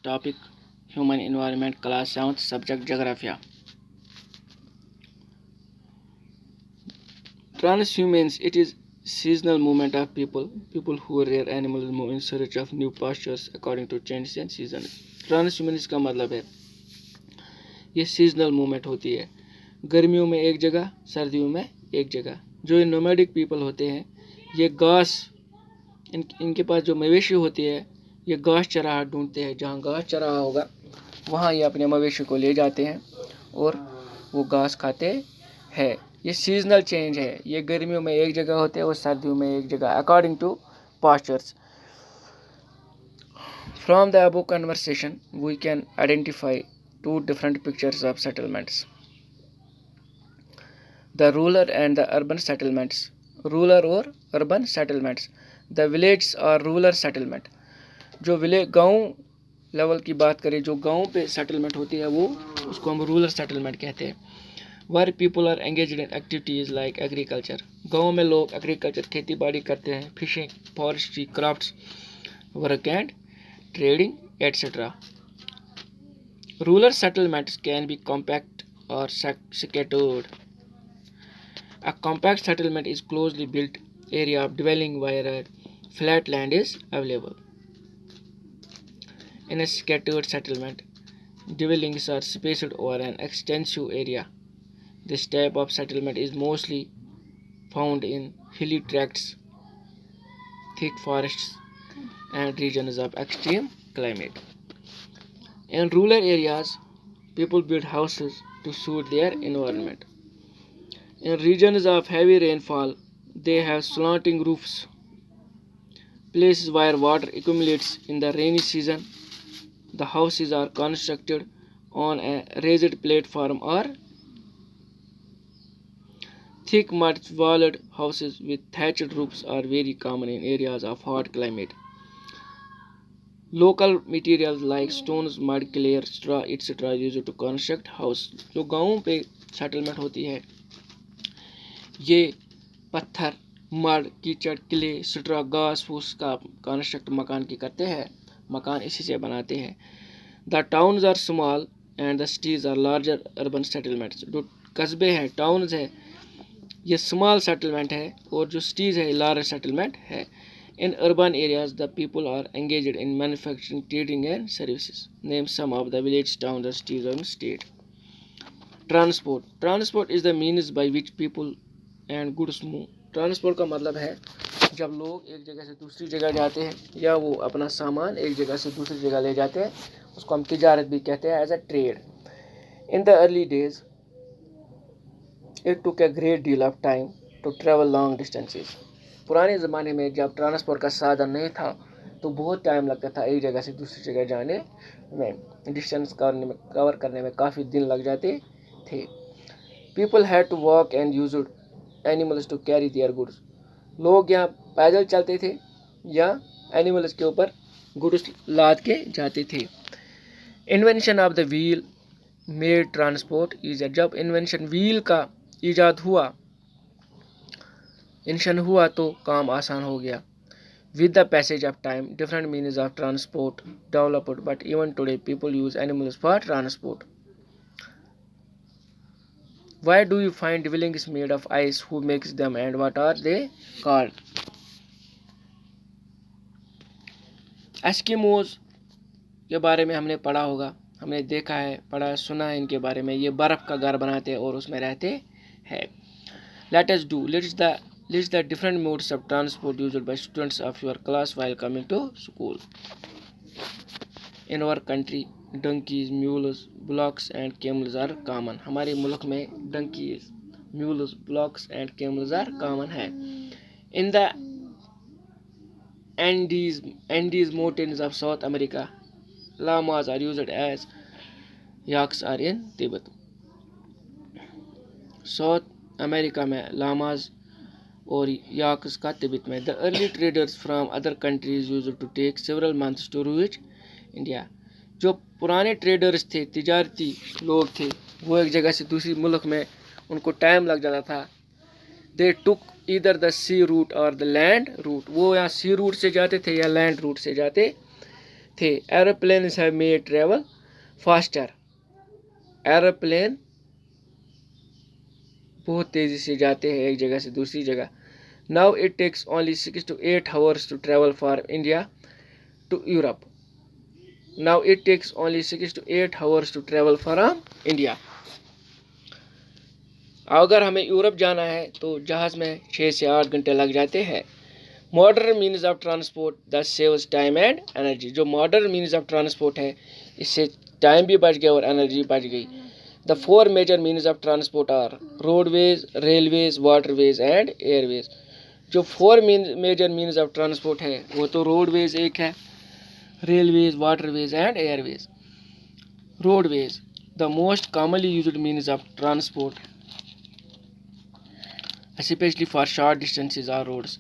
Topic: Human Environment, Class 7th, Subject: Geography. Transhumance, it is seasonal movement of people who rear animals move in search of new pastures according to changes in season. ट्रांसह्यूमेंस का मतलब है ये seasonal movement होती है, गर्मियों में एक जगह, सर्दियों में एक जगह। जो ये नोमैडिक पीपल होते हैं, ये घास इनके पास जो मवेशी होती है, ये घास चराहा ढूंढते हैं। जहाँ घास चराहा होगा वहाँ ये अपने मवेशी को ले जाते हैं और वो घास खाते हैं। ये सीजनल चेंज है, ये गर्मियों में एक जगह होते हैं और सर्दियों में एक जगह, according to pastures. From the above conversation, we can identify two different pictures of settlements: the rural and the urban settlements. Rural और urban settlements. The villages or rural settlement. जो विलेज गांव लेवल की बात करें, जो गांव पे settlement होती है, वो उसको हम रूरल सेटलमेंट कहते हैं। Where people are engaged in activities like agriculture. गांव में लोग एग्रीकल्चर, खेती बाड़ी करते हैं, fishing, forestry, crafts, work and trading, etc. Rural settlements can be compact or scattered. A compact settlement is closely built area of dwelling where a flat land is available. In a scattered settlement, dwellings are spaced over an extensive area. This type of settlement is mostly found in hilly tracts, thick forests, and regions of extreme climate. In rural areas, people build houses to suit their environment. In regions of heavy rainfall, they have slanting roofs, places where water accumulates in the rainy season. The houses are constructed on a raised platform or thick mud-walled houses with thatched roofs are very common in areas of hot climate. Local materials like stones, mud, clay, straw, etc. are used to construct house. जो गाँव पे settlement होती है, ये पत्थर, mud, कीचड़, clay, straw, घास फूस का कंस्ट्रक्ट मकान की करते हैं, मकान इसी से बनाते हैं। The towns are small and the cities are larger urban settlements. जो कस्बे हैं, टाउन्स है, ये स्मॉल सेटलमेंट है, और जो सिटीज है लार्ज सेटलमेंट है। In urban areas, the people are engaged in manufacturing, trading, and services. Name some of the villages, towns, and cities of the state. Transport. Transport is the means by which people and goods move. Transport का मतलब है जब लोग एक जगह से दूसरी जगह जाते हैं या वो अपना सामान एक जगह से दूसरी जगह ले जाते हैं, उसको हम तिजारत भी कहते हैं, as a trade. In the early days, it took a great deal of time to travel long distances. पुराने ज़माने में जब ट्रांसपोर्ट का साधन नहीं था तो बहुत टाइम लगता था एक जगह से दूसरी जगह जाने में, डिस्टेंस कवर करने में काफ़ी दिन लग जाते थे. People had to walk and used animals to carry their goods. लोग यहाँ पैदल चलते थे या एनिमल्स के ऊपर गुड्स लाद के जाते थे. Invention of the wheel made transport easier. जब इन्वेंशन व्हील का ईजाद हुआ, इंशन हुआ, तो काम आसान हो गया. With the passage of time different means of transport developed, but even today people use animals for transport. Why do you find dwellings made of ice, who makes them and what are they called? Eskimos के बारे में हमने पढ़ा होगा, हमने देखा है, पढ़ा, सुना है इनके बारे में. ये बर्फ का घर बनाते हैं और उसमें रहते हैं. List the different modes of transport used by students of your class while coming to school. In our country, donkeys, mules, bullocks and camels are common. हमारे मुल्क में donkeys, mules, bullocks and camels are common है. In the Andes mountains of South America, llamas are used as yaks are in Tibet. South America में llamas और याक्स का तिब्बत में. The early traders from other countries used to take several months to reach India. जो पुराने traders थे, तिजारती लोग थे, वो एक जगह से दूसरी मुल्क में उनको टाइम लग जाता था. दे टुक ईदर द सी रूट और द लैंड रूट. वो यहाँ सी रूट से जाते थे या लैंड रूट से जाते थे। Aeroplanes have made travel faster. Aeroplane बहुत तेज़ी से जाते हैं एक जगह से दूसरी जगह। Now it takes only 6 to 8 hours to travel for India to Europe. Now it takes only 6 to 8 hours to travel from India. अगर हमें यूरोप जाना है तो जहाज़ में 6 से 8 घंटे लग जाते हैं। Modern means of transport that saves time and energy. जो मॉडर्न मीन्स ऑफ ट्रांसपोर्ट है इससे टाइम भी बच गया और एनर्जी बच गई। The 4 major means of transport are roadways, railways, waterways and airways. जो 4 मेजर मीन्स ऑफ ट्रांसपोर्ट है वो तो रोडवेज एक है, railways, waterways and Airways. Roadways the most commonly used means of transport especially for short distances are roads.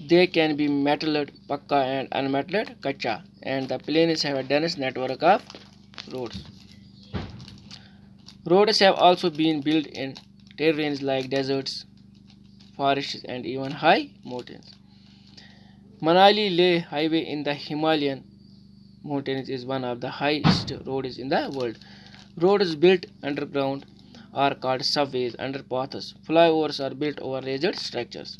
They can be metalled pakka and unmetalled kacha, and the plains have a dense network of roads. Roads have also been built in terrains like deserts, forests and even high mountains. Manali Leh highway in the Himalayan mountains is one of the highest roads in the world. Roads built underground are called subways, underpaths. Flyovers are built over raised structures.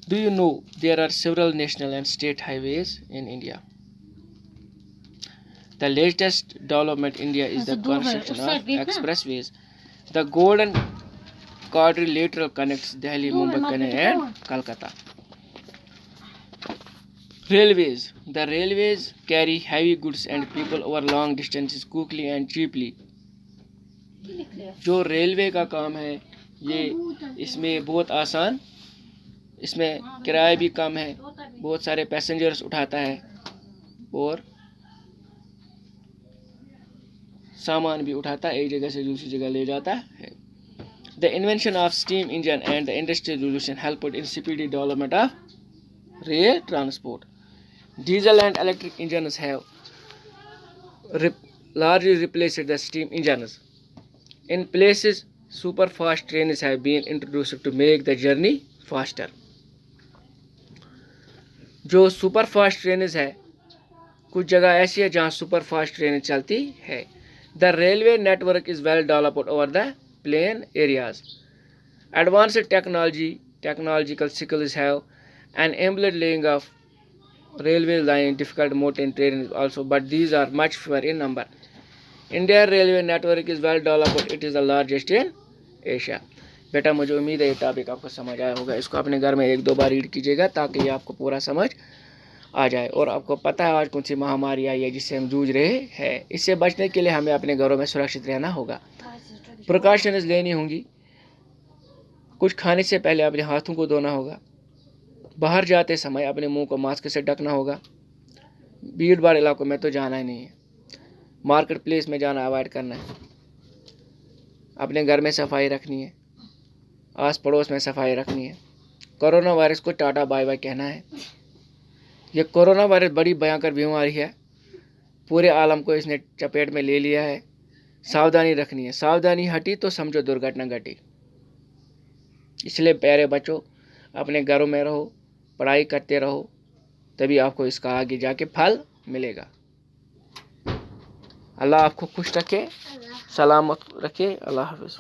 Do you know there are several national and state highways in India? The latest development in India is the construction of expressways. The Golden Quadrilateral connects Delhi, Mumbai, Pune and Kolkata. Railways. The railways carry heavy goods and people over long distances quickly and cheaply. जो railway का काम है ये इसमें बहुत आसान, इसमें किराया भी कम है, बहुत सारे पैसेंजर्स उठाता है और सामान भी उठाता है, एक जगह से दूसरी जगह ले जाता है। The invention of steam engine and the industrial revolution helped in speedy development of rail transport. Diesel and electric engines have largely replaced the steam engines. In places, super fast trains have been introduced to make the journey faster. जो super fast trains है कुछ जगह ऐसी है जहाँ super fast ट्रेनें चलती है। The railway network is well developed over the plain areas. Advanced technological skills have enabled laying of railway line difficult mountain terrain also, but these are much fewer in number. Indian railway network is well developed. It is the largest in Asia. बेटा मुझे उम्मीद है ये topic आपको समझ आया होगा। इसको अपने घर में 1-2 बार रीड कीजिएगा ताकि ये आपको पूरा समझ आ जाए और आपको पता है आज कौन सी महामारी आई है जिससे हम जूझ रहे हैं। इससे बचने के लिए हमें अपने घरों में सुरक्षित रहना होगा, प्रिकॉशंस लेनी होंगी। कुछ खाने से पहले अपने हाथों को धोना होगा, बाहर जाते समय अपने मुंह को मास्क से ढकना होगा, भीड़ भाड़ इलाकों में तो जाना ही नहीं है, मार्केट प्लेस में जाना अवॉइड करना है, अपने घर में सफाई रखनी है, आस पड़ोस में सफाई रखनी है। कोरोना वायरस को टाटा बाय बाय कहना है। यह कोरोना वायरस बड़ी भयंकर बीमारी है, पूरे आलम को इसने चपेट में ले लिया है। सावधानी रखनी है, सावधानी हटी तो समझो दुर्घटना घटी। इसलिए प्यारे बच्चों अपने घरों में रहो, पढ़ाई करते रहो, तभी आपको इसका आगे जाके फल मिलेगा। अल्लाह आपको खुश रखे, सलामत रखे। अल्लाह हाफ़िज़।